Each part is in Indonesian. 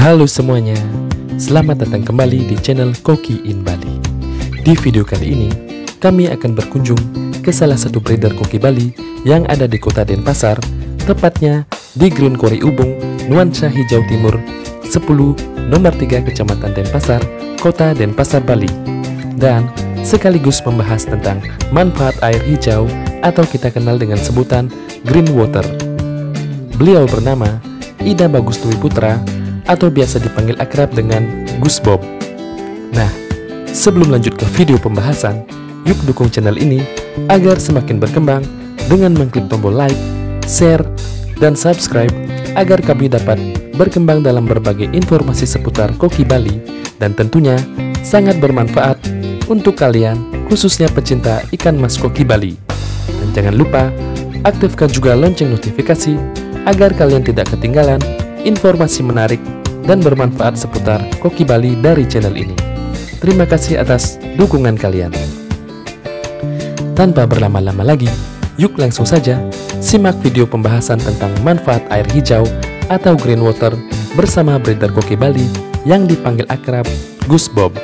Halo semuanya, selamat datang kembali di channel Koki in Bali. Di video kali ini, kami akan berkunjung ke salah satu breeder koki Bali yang ada di kota Denpasar, tepatnya di Green Quarry Ubung, Nuansa Hijau Timur 10, nomor 3 Kecamatan Denpasar, Kota Denpasar, Bali. Dan sekaligus membahas tentang manfaat air hijau atau kita kenal dengan sebutan green water. Beliau bernama Ida Bagus Dwi Putra atau biasa dipanggil akrab dengan Gus Bob. Nah, sebelum lanjut ke video pembahasan, yuk dukung channel ini agar semakin berkembang dengan mengklik tombol like, share, dan subscribe agar kami dapat berkembang dalam berbagai informasi seputar koki Bali dan tentunya sangat bermanfaat untuk kalian, khususnya pecinta ikan mas koki Bali. Dan jangan lupa aktifkan juga lonceng notifikasi agar kalian tidak ketinggalan informasi menarik dan bermanfaat seputar koki Bali dari channel ini. Terima kasih atas dukungan kalian. Tanpa berlama-lama lagi, yuk langsung saja simak video pembahasan tentang manfaat air hijau atau green water bersama breeder koki Bali yang dipanggil akrab Gus Bob.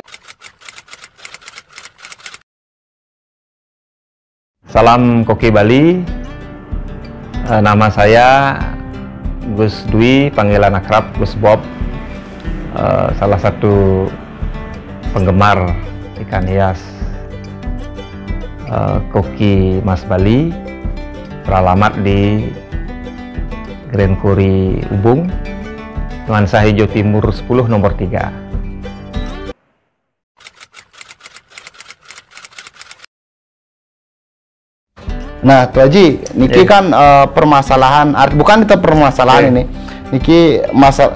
Salam koki Bali, nama saya Gus Dwi, panggilan akrab Gus Bob. Salah satu penggemar ikan hias koki Mas Bali, beralamat di Green Quarry Ubung, Nuansa Hijau Timur 10 nomor 3. Nah, Tuh Haji, niki kan permasalahan, bukan itu permasalahan ini. Niki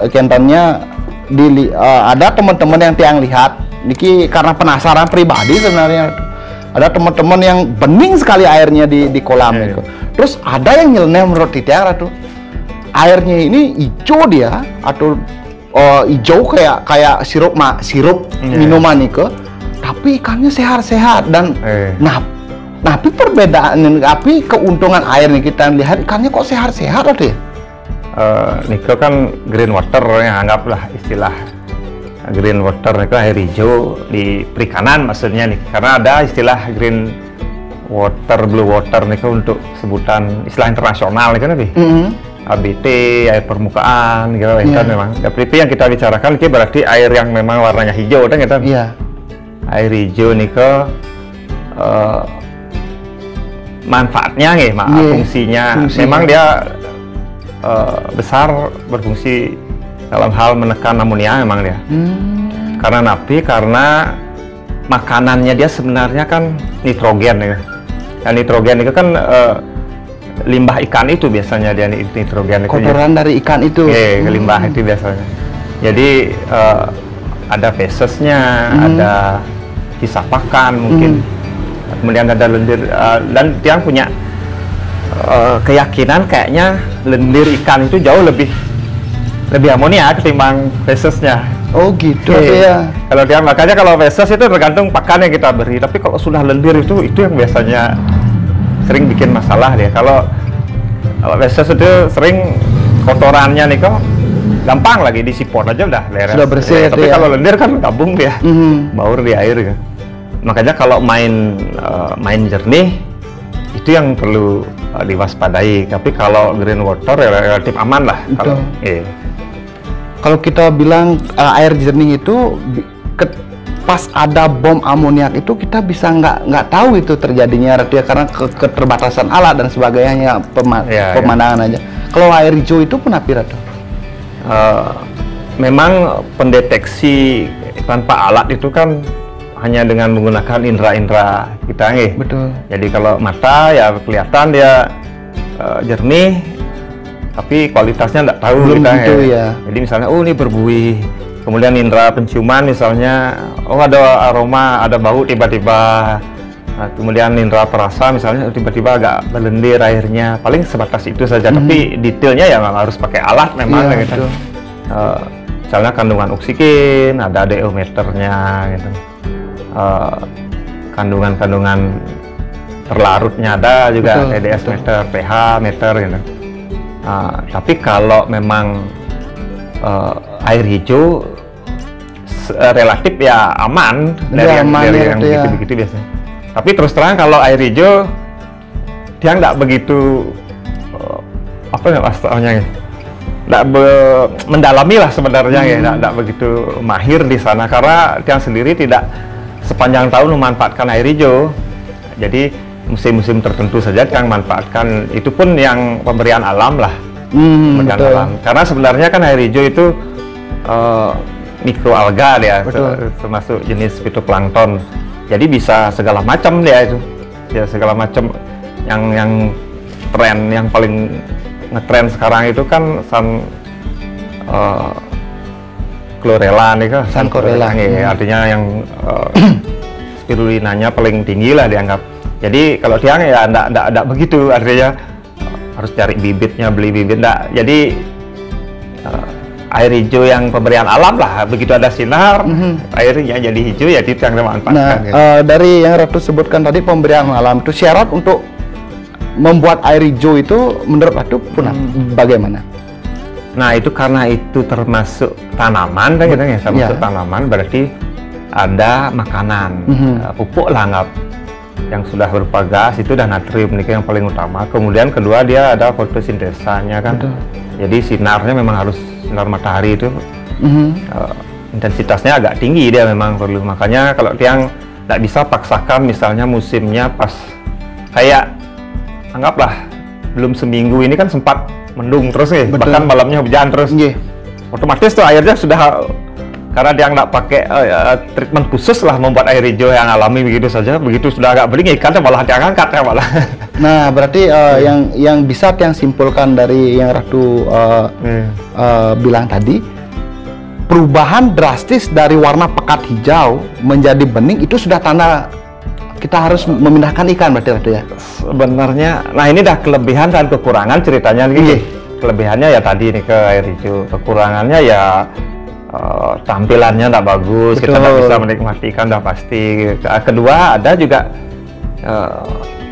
kentannya ada teman-teman yang tiang lihat, niki karena penasaran pribadi sebenarnya. Ada teman-teman yang bening sekali airnya di kolam itu. Terus ada yang nyeleneh menurut tiang tuh. Airnya ini hijau dia atau hijau kayak sirup minuman itu. Tapi ikannya sehat-sehat dan tapi perbedaan, tapi keuntungan air nih kita lihat ikannya kok sehat-sehat ada ya? Niko kan green water yang anggaplah istilah green water itu air hijau di perikanan maksudnya nih, karena ada istilah green water, blue water niko untuk sebutan istilah internasional nih kan ABT, air permukaan gitu kan memang. Tapi yang kita bicarakan itu berarti air yang memang warnanya hijau kan gitu. Iya. Air hijau niko manfaatnya nih, fungsinya memang dia besar, berfungsi dalam hal menekan amonia memang dia. Karena makanannya dia sebenarnya kan nitrogen ya. Dan nitrogen itu kan limbah ikan itu biasanya dia nitrogen itu. Kotoran dari ikan itu. Limbah itu biasanya. Jadi ada fesesnya, ada sisa pakan mungkin. Kemudian ada lendir dan dia punya keyakinan kayaknya lendir ikan itu jauh lebih amonia ketimbang fesesnya. Oh gitu ya. Kalau dia makanya kalau feses itu tergantung pakan yang kita beri. Tapi kalau sudah lendir itu yang biasanya sering bikin masalah dia. Kalau feses itu sering kotorannya nih kok gampang lagi disipon aja udah beres. Sudah bersih. Tapi kalau lendir kan gabung dia, baur di air gitu. Makanya kalau main jernih itu yang perlu diwaspadai. Tapi kalau green water relatif aman lah. Kalau kita bilang air jernih itu pas ada bom amoniak itu kita bisa nggak tahu itu terjadinya karena keterbatasan alat dan sebagainya, pemandangan aja. Kalau air hijau itu penapira tuh? Memang pendeteksi tanpa alat itu kan hanya dengan menggunakan indera-indera kita nih. Betul. Jadi kalau mata ya kelihatan dia jernih, tapi kualitasnya nggak tahu belum kita gitu ya. Jadi misalnya, oh ini berbuih. Kemudian indera penciuman misalnya, oh ada aroma, ada bau tiba-tiba. Nah, kemudian indera perasa misalnya tiba-tiba agak berlendir airnya. Paling sebatas itu saja. Tapi detailnya ya harus pakai alat memang gitu. Misalnya kandungan oksigen, ada DO meternya gitu. Kandungan-kandungan terlarutnya ada juga, TDS meter, pH meter gitu. Tapi kalau memang air hijau relatif ya aman dari yang begitu-begitu biasanya. Tapi terus terang kalau air hijau dia nggak begitu apa ya istilahnya, nggak mendalami lah sebenarnya ya, nggak begitu mahir di sana karena dia sendiri tidak sepanjang tahun memanfaatkan air hijau. Jadi musim-musim tertentu saja yang manfaatkan, itu pun yang pemberian alam lah. Betul. Alam. Karena sebenarnya kan air hijau itu mikroalga dia, termasuk jenis fitoplankton. Jadi bisa segala macam dia itu, ya segala macam. Yang tren yang paling ngetren sekarang itu kan chlorella nih kan, chlorella. Ya, artinya yang spirulinanya paling tinggi lah dianggap. Jadi kalau tiang ya enggak begitu, artinya harus cari bibitnya, beli bibit enggak. Jadi air hijau yang pemberian alam lah, begitu ada sinar, airnya jadi hijau ya itu yang dimanfaatkan. Nah, gitu. Dari yang Ratu sebutkan tadi pemberian alam itu syarat untuk membuat air hijau itu menurut Ratu bagaimana? Nah itu karena itu termasuk tanaman kan gitu ya, termasuk tanaman berarti ada makanan, pupuk lah anggap yang sudah berupa gas itu dan natrium ini yang paling utama. Kemudian kedua dia ada fotosintesanya kan. Jadi sinarnya memang harus sinar matahari itu intensitasnya agak tinggi dia memang perlu. Makanya kalau tiang tidak bisa paksakan misalnya musimnya pas kayak anggaplah belum seminggu ini kan sempat mendung terus nih, bahkan malamnya hujan terus. Otomatis tuh airnya sudah, karena dia nggak pakai treatment khusus lah membuat air hijau yang alami begitu saja, begitu sudah agak bering ikannya malah dia angkat ya malah. Nah berarti yang bisa yang simpulkan dari yang Ratu bilang tadi, perubahan drastis dari warna pekat hijau menjadi bening itu sudah tanda kita harus memindahkan ikan berarti Ratu ya? Sebenarnya, nah ini dah kelebihan dan kekurangan ceritanya nih. Kelebihannya ya tadi nih ke air hijau, kekurangannya ya tampilannya nggak bagus, kita nggak bisa menikmati ikan dah pasti. Kedua ada juga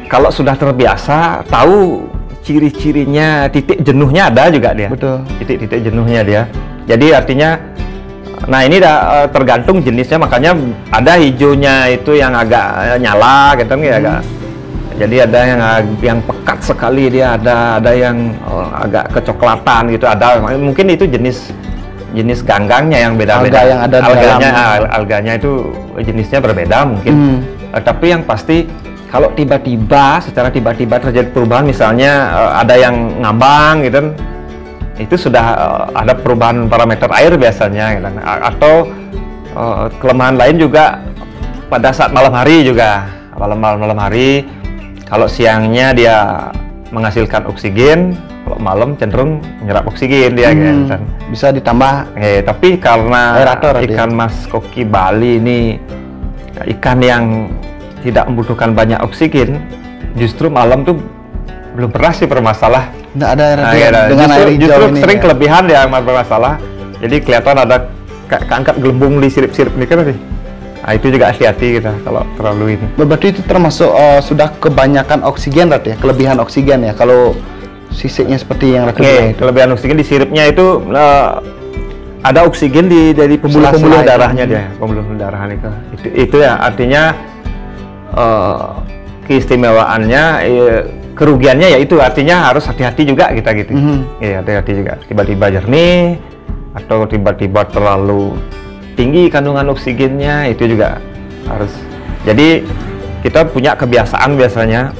kalau sudah terbiasa tahu ciri-cirinya, titik jenuhnya ada juga dia. Titik-titik jenuhnya dia. Jadi artinya, nah ini dah tergantung jenisnya, makanya ada hijaunya itu yang agak nyala gitu kan ya, agak. Jadi ada yang pekat sekali dia, ada yang agak kecoklatan gitu, ada mungkin itu jenis ganggangnya yang beda-beda. Alga yang ada alganya itu jenisnya berbeda mungkin. Tapi yang pasti kalau secara tiba-tiba terjadi perubahan, misalnya ada yang ngambang gitu, itu sudah ada perubahan parameter air biasanya gitu. Atau kelemahan lain juga pada saat malam hari juga, malam hari kalau siangnya dia menghasilkan oksigen, kalau malam cenderung menyerap oksigen dia gitu. Bisa ditambah. Tapi karena ikan mas koki Bali ini ikan yang tidak membutuhkan banyak oksigen, justru malam tuh belum pernah sih bermasalah. Nggak ada dengan air hijau justru ini, sering kelebihan yang bermasalah. Jadi kelihatan ada keangkat gelembung di sirip-sirip ini kan sih. Nah, itu juga hati-hati kita kalau terlalu ini. Berarti itu termasuk sudah kebanyakan oksigen ya, kelebihan oksigen ya kalau sisiknya seperti yang Ratu bilang. Kelebihan oksigen di siripnya itu ada oksigen dari pembuluh-pembuluh darahnya dia, pembuluh darah itu ya, artinya keistimewaannya, kerugiannya ya itu artinya harus hati-hati juga kita gitu. Hati-hati juga, tiba-tiba jernih atau tiba-tiba terlalu tinggi kandungan oksigennya, itu juga harus. Jadi kita punya kebiasaan biasanya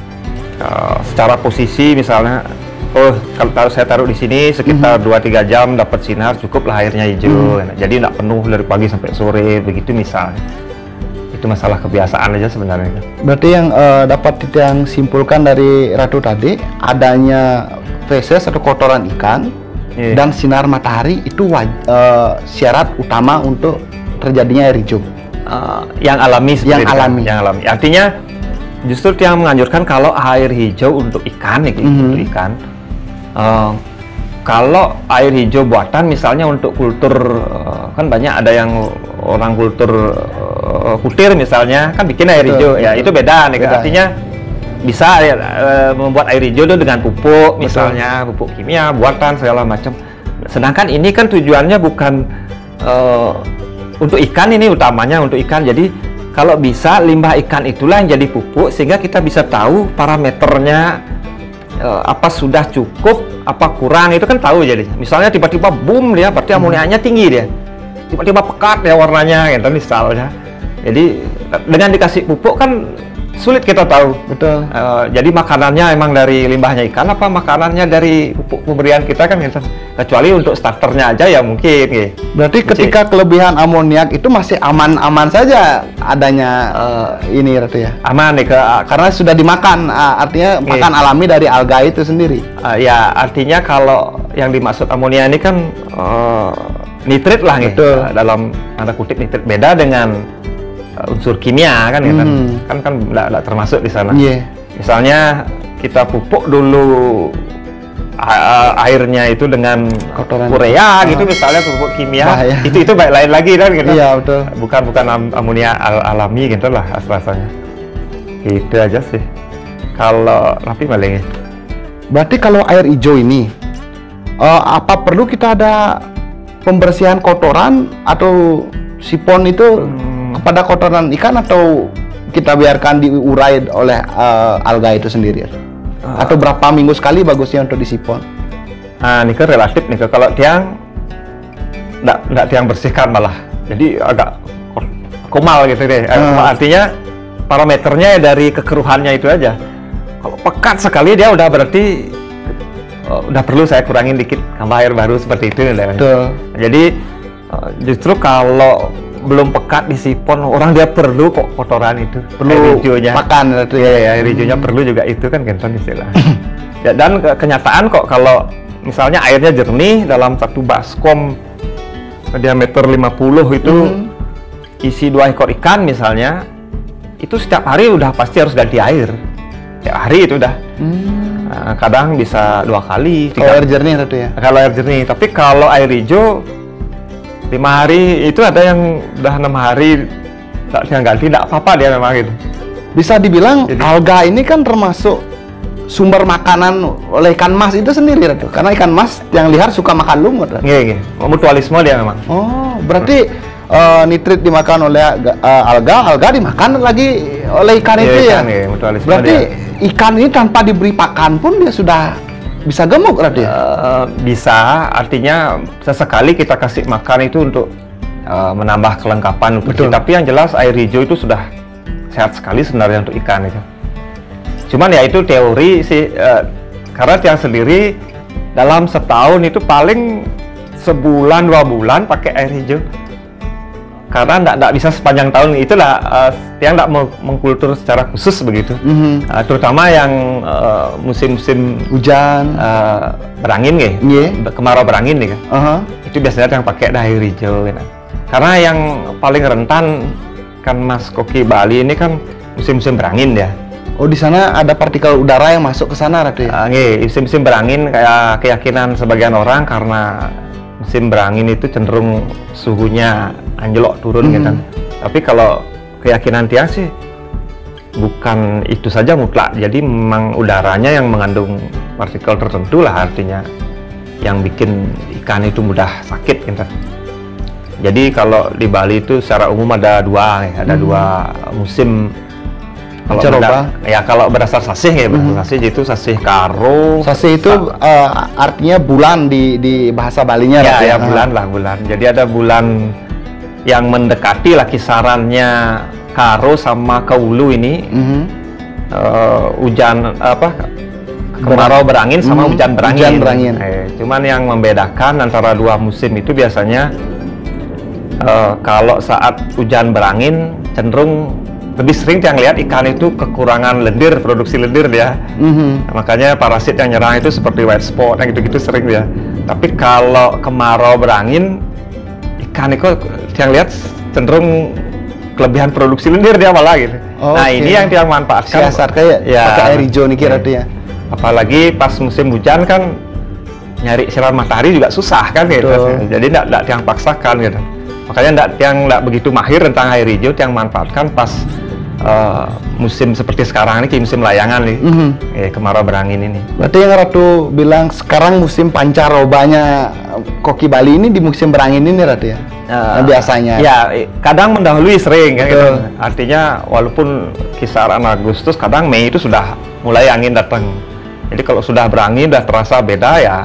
secara posisi misalnya, kalau saya taruh di sini sekitar 2-3 jam dapat sinar, cukup lah airnya hijau. Jadi nggak penuh dari pagi sampai sore begitu misalnya. Itu masalah kebiasaan aja sebenarnya. Berarti yang dapat yang simpulkan dari Ratu tadi, adanya feses atau kotoran ikan dan sinar matahari itu syarat utama untuk terjadinya air hijau. Yang alami. Artinya justru yang menganjurkan kalau air hijau untuk ikan untuk ikan. Kalau air hijau buatan misalnya untuk kultur, kan banyak ada yang orang kultur kutir misalnya kan bikin air hijau, ya itu beda nih. Artinya bisa membuat air hijau itu dengan pupuk misalnya, pupuk kimia buatan segala macam. sedangkan ini kan tujuannya bukan untuk ikan, ini utamanya untuk ikan. Jadi kalau bisa limbah ikan itulah yang jadi pupuk, sehingga kita bisa tahu parameternya apa sudah cukup, apa kurang, itu kan tahu. Jadi misalnya tiba-tiba boom dia, berarti amoniaknya tinggi dia, tiba-tiba pekat ya warnanya gitu misalnya. Jadi dengan dikasih pupuk kan sulit kita tahu. Betul. Jadi makanannya emang dari limbahnya ikan apa makanannya dari pupuk pemberian kita kan gitu. Kecuali untuk starternya aja ya mungkin gitu. Berarti ketika kelebihan amoniak itu masih aman-aman saja adanya ini Ratu ya? Aman nih, Karena sudah dimakan, artinya makan alami dari alga itu sendiri. Ya artinya kalau yang dimaksud amonia ini kan nitrit lah nih. Dalam tanda kutip nitrit, beda dengan unsur kimia kan ya kan enggak termasuk di sana. Misalnya kita pupuk dulu airnya itu dengan kotoran urea gitu, misalnya pupuk kimia, itu baik lain lagi kan gitu. Iya betul. Bukan amonia alami gitu lah rasanya. Itu aja sih. Kalau Rapi maling. Berarti kalau air hijau ini apa perlu kita ada pembersihan kotoran atau sipon itu kepada kotoran ikan, atau kita biarkan diurai oleh alga itu sendiri? Atau berapa minggu sekali bagusnya untuk disipon? Ini kan relatif nih, kalau tiang nggak tiang bersihkan malah jadi agak kumal gitu deh. Artinya parameternya dari kekeruhannya itu aja. Kalau pekat sekali dia udah berarti udah perlu saya kurangin dikit, tambah air baru seperti itu. Jadi justru kalau belum pekat disipon, orang dia perlu kok kotoran itu, perlu hijaunya makan itu ya, air hijaunya perlu juga itu kan genton istilah. Ya, dan kenyataan kok kalau misalnya airnya jernih dalam satu baskom diameter 50 itu isi 2 ekor ikan misalnya, itu setiap hari udah pasti harus ganti air setiap hari itu udah. Kadang bisa 2 kali. Kalau air jernih itu ya? Kalau air jernih, tapi kalau air hijau 5 hari itu ada yang udah 6 hari yang ganti, tidak apa-apa dia memang gitu. Bisa dibilang alga ini kan termasuk sumber makanan oleh ikan mas itu sendiri Ratu. Karena ikan mas yang liar suka makan lumut. Iya, mutualisme dia memang. Oh, berarti nitrit dimakan oleh alga dimakan lagi oleh ikan itu ya? Mutualisme berarti dia. Ikan ini tanpa diberi pakan pun dia sudah bisa gemuk Ratu ya? Bisa, artinya sesekali kita kasih makan itu untuk menambah kelengkapan nutrisi. Tapi yang jelas air hijau itu sudah sehat sekali sebenarnya untuk ikan itu. Cuman ya itu teori sih, karena tiang sendiri dalam setahun itu paling sebulan 2 bulan pakai air hijau. Karena enggak bisa sepanjang tahun, itulah tiang enggak mengkultur secara khusus begitu. Terutama yang musim-musim hujan, berangin kemarau berangin nih kan. Itu biasanya yang pakai air hijau gitu. Karena yang paling rentan kan Mas Koki Bali ini kan musim-musim berangin ya. Oh, di sana ada partikel udara yang masuk ke sana Ratu ya? Musim-musim berangin, kayak keyakinan sebagian orang karena musim berangin itu cenderung suhunya anjlok turun gitu kan. Tapi kalau keyakinan tiang sih bukan itu saja mutlak. Jadi memang udaranya yang mengandung partikel tertentu lah artinya yang bikin ikan itu mudah sakit gitu. Jadi kalau di Bali itu secara umum ada 2 musim. Kalau kalau berdasar sasih ya, sasih itu sasih karo. Sasih itu artinya bulan di bahasa Balinya ya, bulan. Jadi ada bulan yang mendekati lah kisarannya karo sama keulu ini. Hujan kemarau berangin sama hujan berangin. Cuman yang membedakan antara 2 musim itu biasanya kalau saat hujan berangin cenderung lebih sering yang lihat ikan itu kekurangan lendir, produksi lendir dia. Makanya parasit yang nyerang itu seperti white spot, yang gitu-gitu sering dia. Tapi kalau kemarau berangin, ikan itu yang lihat cenderung kelebihan produksi lendir dia malah gitu. Nah ini yang dia manfaatkan. Siasat kayak pakai air hijau nih kira dia. Apalagi pas musim hujan kan nyari sinar matahari juga susah kan gitu. Jadi tidak yang paksakan gitu. Makanya tidak begitu mahir tentang air hijau, yang manfaatkan pas musim seperti sekarang ini, musim layangan nih, kemarau berangin ini. Berarti yang Ratu bilang sekarang musim pancarobanya koki Bali ini di musim berangin ini Ratu ya? Biasanya. Ya, kadang mendahului sering kan, gitu. Artinya walaupun kisaran Agustus, kadang Mei itu sudah mulai angin datang. Jadi kalau sudah berangin, udah terasa beda ya.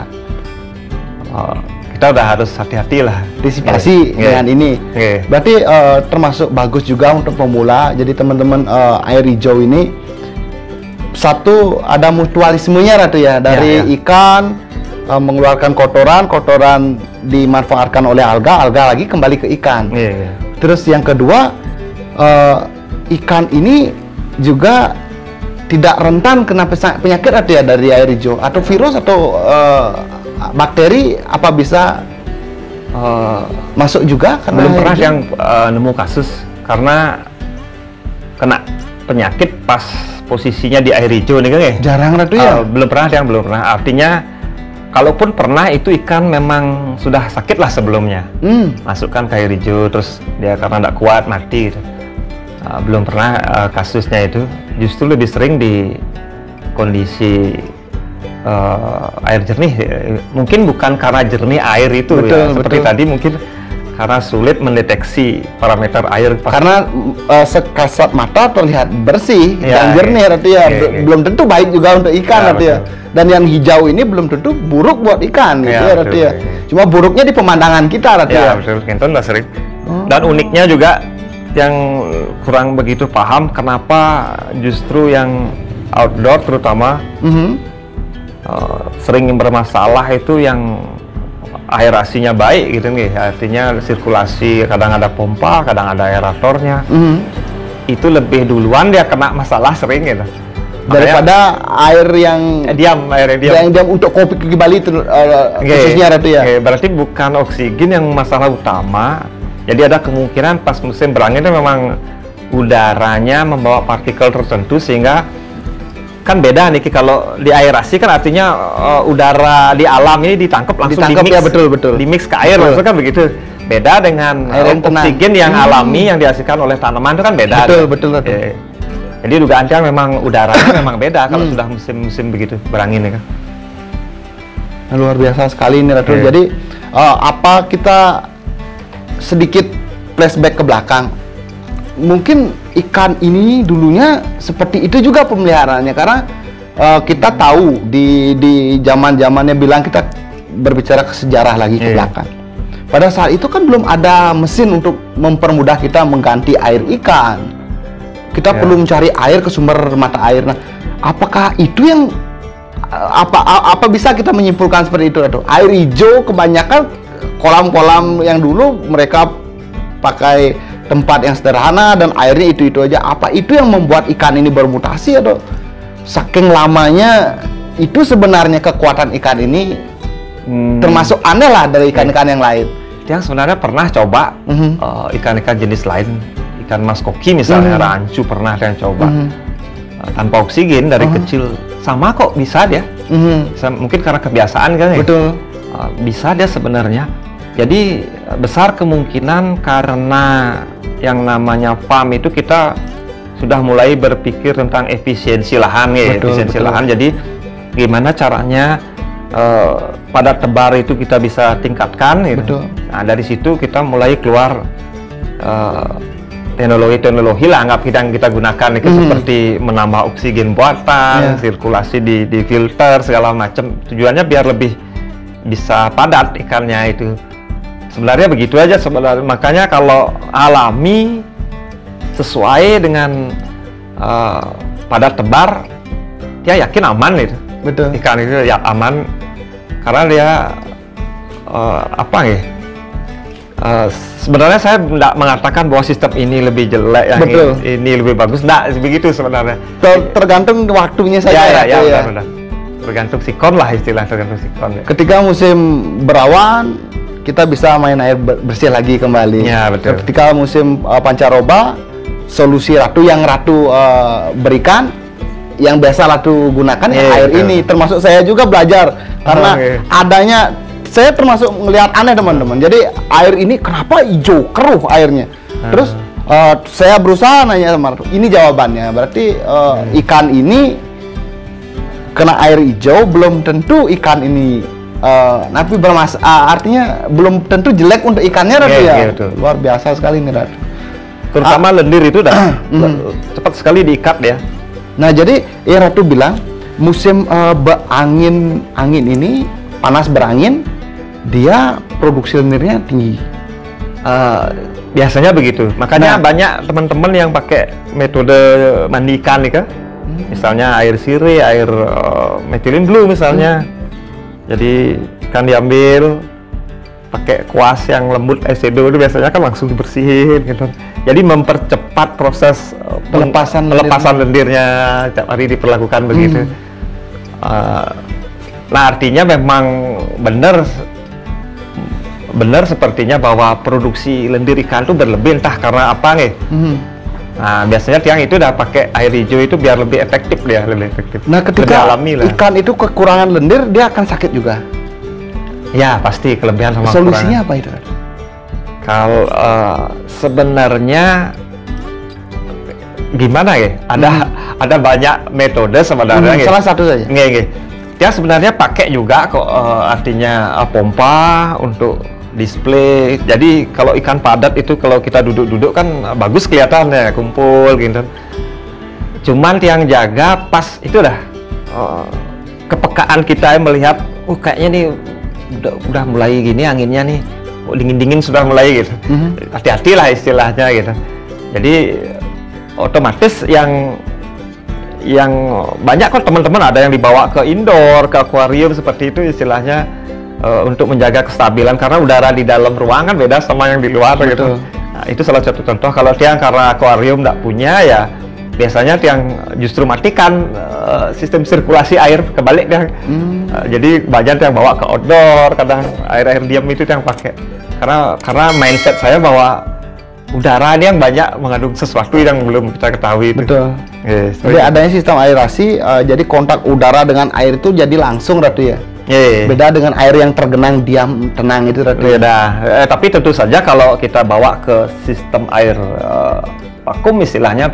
Kita udah harus hati-hati lah, antisipasi dengan ini. Berarti termasuk bagus juga untuk pemula. Jadi teman-teman air hijau ini satu ada mutualismenya Ratu ya, dari ikan mengeluarkan kotoran dimanfaatkan oleh alga lagi kembali ke ikan. Terus yang kedua, ikan ini juga tidak rentan kena penyakit Ratu ya dari air hijau, atau virus atau bakteri apa bisa masuk juga? Karena belum pernah yang nemu kasus karena kena penyakit pas posisinya di air hijau nih kan ya? Jarang Ratu ya? Belum pernah. Artinya kalaupun pernah itu ikan memang sudah sakit lah sebelumnya. Masukkan ke air hijau terus dia karena tidak kuat mati gitu. Belum pernah kasusnya itu. Justru lebih sering di kondisi air jernih, mungkin bukan karena jernih air itu, seperti tadi mungkin karena sulit mendeteksi parameter air. Karena sekasat mata terlihat bersih dan jernih Ratu ya, belum tentu baik juga untuk ikan Ratu ya. Dan yang hijau ini belum tentu buruk buat ikan gitu ya Ratu ya. Cuma buruknya di pemandangan kita Ratu ya. Betul, Kenton lah sering. Dan uniknya juga yang kurang begitu paham kenapa justru yang outdoor terutama sering bermasalah itu yang aerasinya baik gitu nih, artinya sirkulasi, kadang ada pompa, kadang ada aeratornya, itu lebih duluan dia kena masalah sering gitu daripada air yang diam untuk kopi Bali itu khususnya Ratu ya. Berarti bukan oksigen yang masalah utama, jadi ada kemungkinan pas musim berangin itu memang udaranya membawa partikel tertentu sehingga kan beda nih kalau di aerasi kan artinya udara di alam ini ditangkap langsung di mix, ya betul di mix ke air langsung kan begitu. Beda dengan oksigen yang alami yang dihasilkan oleh tanaman itu kan beda. Betul. Jadi dugaan kan memang udaranya memang beda kalau sudah musim begitu berangin ya kan. Luar biasa sekali ini Ratu. Jadi apa kita sedikit flashback ke belakang. Mungkin ikan ini dulunya seperti itu juga pemeliharaannya, karena kita tahu di zaman-zamannya bilang kita berbicara ke sejarah lagi ke belakang. Pada saat itu kan belum ada mesin untuk mempermudah kita mengganti air ikan. Kita perlu mencari air ke sumber mata air. Nah, apakah itu yang apa bisa kita menyimpulkan seperti itu Ratu? Air hijau kebanyakan kolam-kolam yang dulu mereka pakai tempat yang sederhana dan airnya itu aja. Apa itu yang membuat ikan ini bermutasi atau saking lamanya itu sebenarnya kekuatan ikan ini termasuk aneh lah dari ikan-ikan yang lain? Yang sebenarnya pernah coba ikan-ikan jenis lain, ikan mas koki misalnya, rancu pernah yang coba tanpa oksigen dari kecil, sama kok bisa dia. Mungkin karena kebiasaan kan ya. Betul. Bisa dia sebenarnya. Jadi besar kemungkinan karena yang namanya farm itu kita sudah mulai berpikir tentang efisiensi lahan ya, efisiensi lahan. Jadi gimana caranya pada tebar itu kita bisa tingkatkan gitu. Nah, dari situ kita mulai keluar teknologi lah anggap yang kita gunakan itu seperti menambah oksigen buatan, sirkulasi di filter segala macam. Tujuannya biar lebih bisa padat ikannya itu. Sebenarnya begitu aja sebenarnya. Makanya kalau alami sesuai dengan padat tebar, dia yakin aman itu. Betul. Ikan itu ya aman karena dia sebenarnya saya tidak mengatakan bahwa sistem ini lebih jelek, yang ini lebih bagus. Tidak begitu sebenarnya. Tergantung waktunya saja. Ya. Tergantung sikon lah istilah, tergantung sikon. Ketika musim berawan, kita bisa main air bersih lagi kembali. Ya, betul. Ketika musim pancaroba, solusi Ratu yang Ratu berikan, yang biasa Ratu gunakan air ini. Termasuk saya juga belajar karena adanya, saya termasuk melihat aneh teman-teman. Jadi air ini kenapa hijau keruh airnya? Terus Saya berusaha nanya sama Ratu, ini jawabannya. Berarti ikan ini kena air hijau belum tentu ikan ini tapi artinya belum tentu jelek untuk ikannya, Ratu ya. Luar biasa sekali nih, Ratu. Terutama lendir itu udah cepat sekali diikat ya. Nah, jadi Ratu bilang musim angin ini panas berangin, dia produksi lendirnya tinggi. Biasanya begitu. Makanya banyak teman-teman yang pakai metode mandi ikan nih kan. Misalnya air sirih, air methylene blue misalnya. Jadi ikan diambil pakai kuas yang lembut eyeshadow itu biasanya kan langsung dibersihin gitu. Jadi mempercepat proses pelepasan lendirnya. Tiap hari diperlakukan begitu. Nah, artinya memang benar sepertinya bahwa produksi lendir ikan itu berlebih, entah karena apa nih. Nah, biasanya tiang itu udah pakai air hijau itu biar lebih efektif dia, lebih efektif. Nah, ketika ikan itu kekurangan lendir, dia akan sakit juga. Ya, pasti kelebihan sama solusinya apa itu? Kalau sebenarnya gimana ya? Ada banyak metode sebenarnya. Salah satu saja. Dia sebenarnya pakai juga kok, artinya pompa untuk display. Jadi kalau ikan padat itu kalau kita duduk-duduk kan bagus kelihatannya kumpul gitu. Cuman yang jaga pas itu dah kepekaan kita melihat, kayaknya nih udah mulai gini anginnya nih, dingin-dingin sudah mulai gitu. Hati-hati lah istilahnya gitu. Jadi otomatis yang banyak kok teman-teman ada yang dibawa ke indoor, ke akuarium seperti itu istilahnya. Untuk menjaga kestabilan, karena udara di dalam ruangan beda sama yang di luar gitu. Nah, itu salah satu contoh. Kalau tiang karena akuarium nggak punya ya biasanya tiang justru matikan sistem sirkulasi air kebalik dia. Jadi banyak yang bawa ke outdoor, kadang air diam itu yang pakai. Karena mindset saya bahwa udara ini yang banyak mengandung sesuatu yang belum kita ketahui. Betul. Jadi adanya sistem aerasi, jadi kontak udara dengan air itu jadi langsung, Ratu ya. Beda dengan air yang tergenang diam tenang itu, Ratu. Beda. Tapi tentu saja kalau kita bawa ke sistem air vakum istilahnya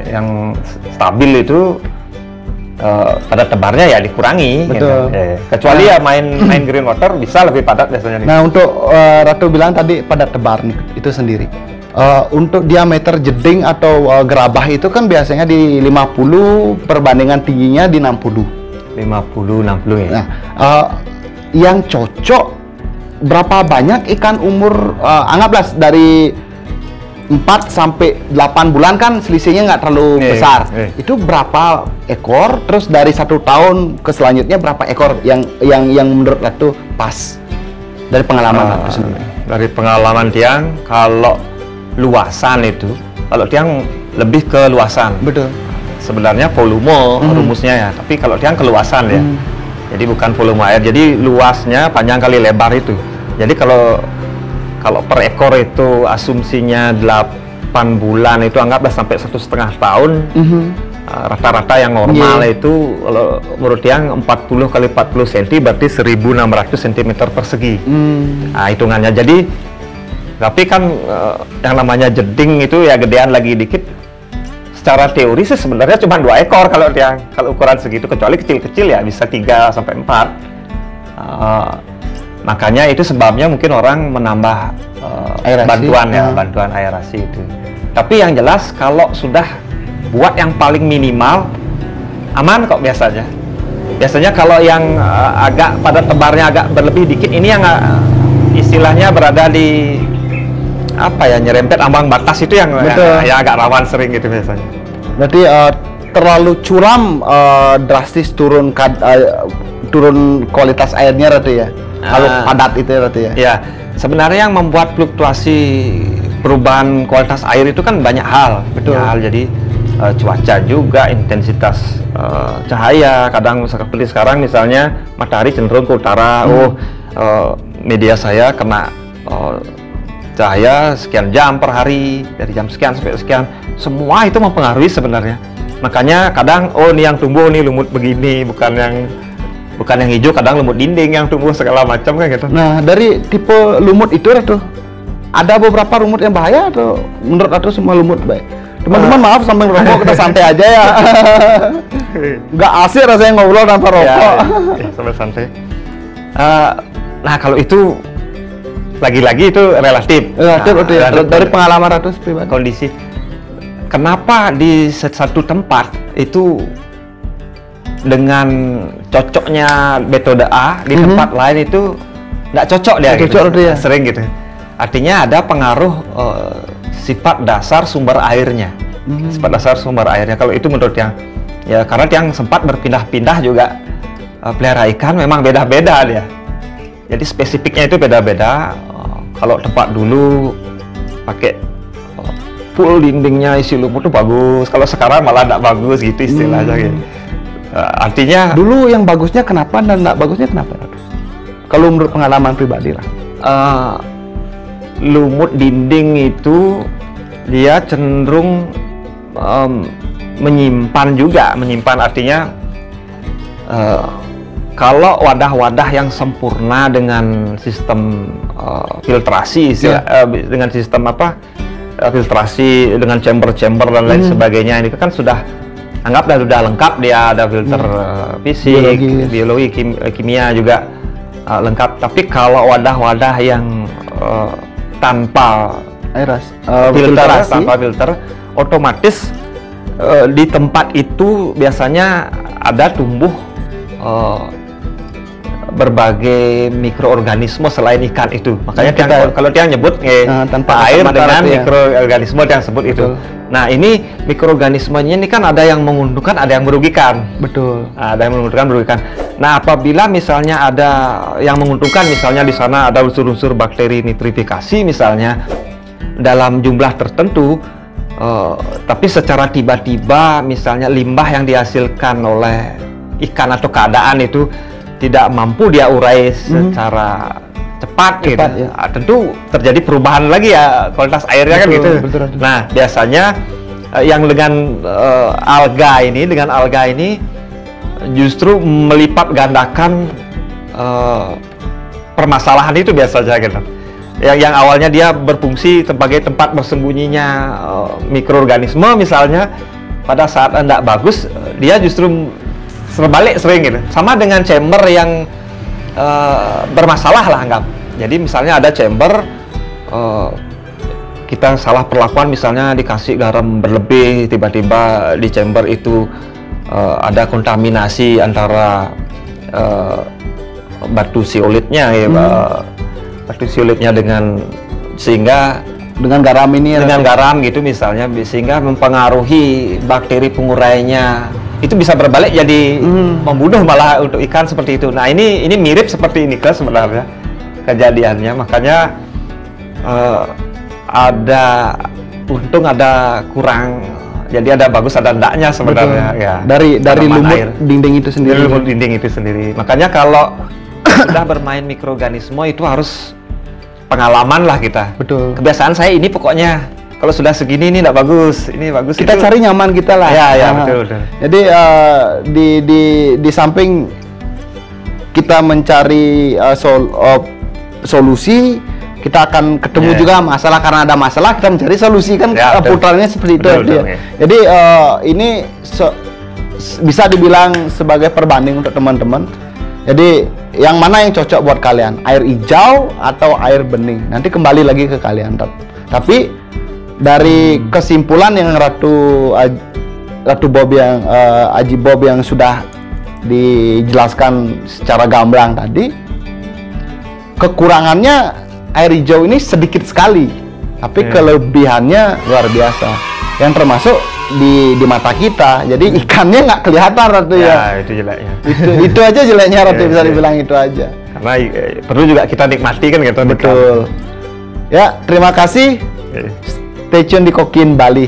yang stabil itu padat tebarnya ya dikurangi. Betul. Gitu. Kecuali ya main green water bisa lebih padat biasanya. Nah, untuk Ratu bilang tadi padat tebar nih itu sendiri. Untuk diameter jeding atau gerabah itu kan biasanya di 50 perbandingan tingginya di 60. 50-60 ya. Nah, yang cocok berapa banyak ikan umur anggaplah dari 4 sampai 8 bulan kan selisihnya nggak terlalu besar. Itu berapa ekor? Terus dari 1 tahun ke selanjutnya berapa ekor yang menurut Ratu pas dari pengalaman Ratu sendiri? Dari pengalaman tiang, kalau luasan itu, kalau tiang lebih ke luasan. Betul. Sebenarnya volume rumusnya ya, tapi kalau tiang keluasan ya. Jadi bukan volume air, jadi luasnya panjang kali lebar itu. Jadi kalau per ekor itu asumsinya 8 bulan itu anggaplah sampai 1,5 tahun. Rata-rata yang normal itu kalau menurut tiang 40 kali 40 cm berarti 1.600 cm persegi. Nah, hitungannya. Jadi tapi kan yang namanya jeding itu ya gedean lagi dikit. Secara teori sih sebenarnya cuma 2 ekor kalau ukuran segitu, kecuali kecil-kecil ya bisa 3 sampai 4. Makanya itu sebabnya mungkin orang menambah bantuan aerasi itu. Tapi yang jelas kalau sudah buat yang paling minimal aman kok biasanya. Biasanya kalau yang agak padat tebarnya agak berlebih dikit, ini yang istilahnya berada di nyerempet ambang batas itu yang agak rawan sering gitu biasanya. Berarti terlalu curam drastis turun kualitas airnya, Ratu ya. Kalau padat itu, Ratu ya. Ya, sebenarnya yang membuat fluktuasi perubahan kualitas air itu kan banyak hal. Betul. Jadi cuaca juga, intensitas cahaya. Kadang seperti sekarang misalnya matahari cenderung ke utara. Media saya kena cahaya sekian jam per hari, dari jam sekian sampai sekian, semua itu mempengaruhi sebenarnya. Makanya kadang ini yang tumbuh nih lumut begini, bukan yang hijau, kadang lumut dinding yang tumbuh segala macam kan gitu. Nah, dari tipe lumut itu Ratu ada beberapa lumut yang bahaya atau menurut Ratu semua lumut baik? Teman-teman maaf sampai ngerokok kita santai aja ya. Nggak asik rasanya ngobrol tanpa rokok. Ya, sambil santai. Nah kalau itu lagi-lagi itu relatif. Dari pengalaman Ratu pribadi. Kondisi. Kenapa di satu tempat itu dengan cocoknya metode A di tempat lain itu nggak cocok dia, sering gitu. Artinya ada pengaruh sifat dasar sumber airnya, sifat dasar sumber airnya. Kalau itu menurut yang ya karena yang sempat berpindah-pindah juga pelihara ikan memang beda-beda dia. Jadi spesifiknya itu beda-beda. Kalau tempat dulu pakai full dindingnya isi lumut itu bagus. Kalau sekarang malah tidak bagus gitu istilahnya. Gitu. Artinya dulu yang bagusnya kenapa dan tidak bagusnya kenapa? Kalau menurut pengalaman pribadi lah. Lumut dinding itu dia cenderung menyimpan artinya kalau wadah-wadah yang sempurna dengan sistem filtrasi dengan sistem filtrasi dengan chamber dan lain sebagainya, ini kan sudah anggaplah sudah lengkap, dia ada filter fisik, biologi, kimia juga lengkap. Tapi kalau wadah-wadah yang tanpa filter, otomatis di tempat itu biasanya ada tumbuh berbagai mikroorganisme selain ikan itu. Makanya kalau dia nyebut tanpa air dengan mikroorganisme yang sebut itu. Nah ini mikroorganismenya ini kan ada yang menguntungkan, ada yang merugikan. Betul. Ada yang menguntungkan, merugikan. Nah apabila misalnya ada yang menguntungkan, misalnya di sana ada unsur-unsur bakteri nitrifikasi misalnya dalam jumlah tertentu, tapi secara tiba-tiba misalnya limbah yang dihasilkan oleh ikan atau keadaan itu tidak mampu dia urai secara cepat gitu. Ya. Tentu terjadi perubahan lagi ya kualitas airnya, kan gitu. Betul. Nah biasanya yang dengan alga ini justru melipat gandakan permasalahan itu biasanya gitu. Yang awalnya dia berfungsi sebagai tempat bersembunyinya mikroorganisme misalnya, pada saat tidak bagus dia justru terbalik sering gitu. Sama dengan chamber yang bermasalah lah anggap. Jadi misalnya ada chamber kita salah perlakuan, misalnya dikasih garam berlebih, tiba-tiba di chamber itu ada kontaminasi antara batu siolitnya batu siolitnya sehingga dengan garam gitu misalnya, sehingga mempengaruhi bakteri pengurainya. Itu bisa berbalik jadi membunuh malah untuk ikan seperti itu. Nah ini mirip seperti ini kan sebenarnya kejadiannya. Makanya ada untung ada kurang, jadi ada bagus ada endaknya sebenarnya. Ya, dari lumut dinding itu sendiri. Lumut dinding itu sendiri. Makanya kalau sudah bermain mikroorganisme itu harus pengalaman lah kita. Betul. Kebiasaan saya ini pokoknya kalau sudah segini ini tidak bagus, ini bagus. Kita cari nyaman kita lah. Ya, betul. Jadi di samping kita mencari solusi, kita akan ketemu juga masalah. Karena ada masalah kita mencari solusi, kan putarnya seperti itu. Betul. Jadi ini bisa dibilang sebagai perbanding untuk teman-teman. Jadi yang mana yang cocok buat kalian, air hijau atau air bening, nanti kembali lagi ke kalian. Tapi dari kesimpulan yang Ratu Bob yang Aji Bob yang sudah dijelaskan secara gamblang tadi, kekurangannya air hijau ini sedikit sekali, tapi kelebihannya luar biasa, yang termasuk di mata kita. Jadi ikannya nggak kelihatan, Ratu ya. Itu jeleknya. Itu aja jeleknya, Ratu, bisa dibilang itu aja. Karena perlu juga kita nikmati kan gitu. Betul. Ya, terima kasih. Stay tune di Koki in Bali.